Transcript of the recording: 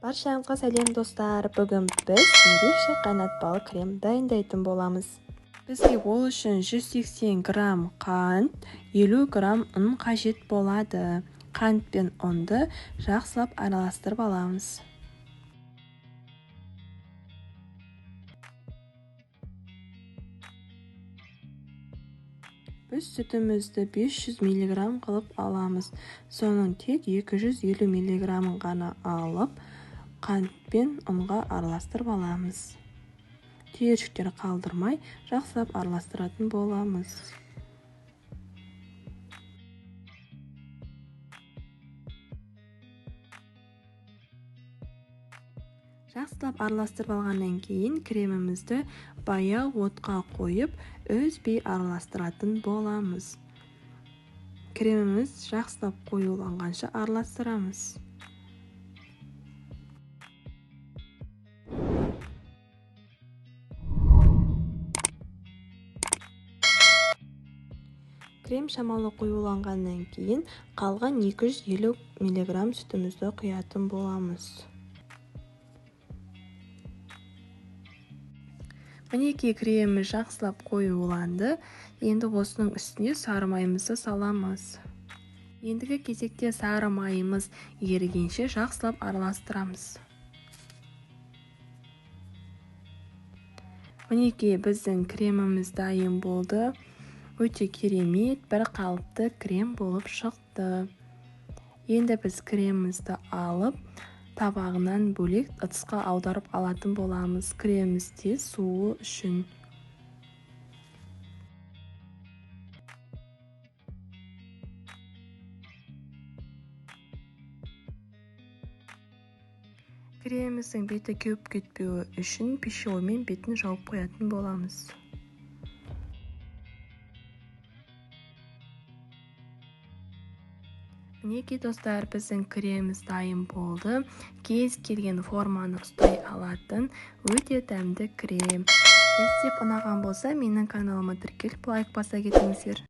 Баршаңызға сәлем достар. Бүгін біз ерекше қайнатпалы крем дайындайтын боламыз. Бізге ол үшін 180 грамм қант, 50 грамм ұн қажет болады. Қант пен ұнды жақсылап араластырып аламыз. Біз сүтімізді 500 мг қылып аламыз. Соның тек 250 мг ғана алып, қант пен ұнға араластырып аламыз. Түйіршіктер қалдырмай, жақсылап араластыратын боламыз. Жақсылап араластырып алғаннан кейін кремімізді баяу отқа қойып, үзбей араластыратын боламыз. Креміміз жақсылап қоюланғанша араластырамыз. Крем шамалы қоюланғаннан кейін қалған 250 мг сүтімізді құятын боламыз. Мінекей креміміз жақсылап қоюланды. Енді осының үстіне сары майымызды саламыз. Ендігі кезекте сары майымыз ерігенше жақсылап араластырамыз. Мінекей біздің креміміз дайын болды. Өте керемет, бір қалыпты крем болып шықты. Енді біз кремімізді алып, табағынан бөлек ыдысқа аударып алатын боламыз. Кремімізде суы үшін. Креміміздің беті кеуіп кетпеуі үшін пищевоймен бетін жауып қоятын боламыз. Мінекей достар, біздің креміміз дайын болды. Кез келген форманы ұстай алатын өте дәмді крем. Сізге ұнаған болса, менің каналыма тіркеліп лайк баса кетіңіздер.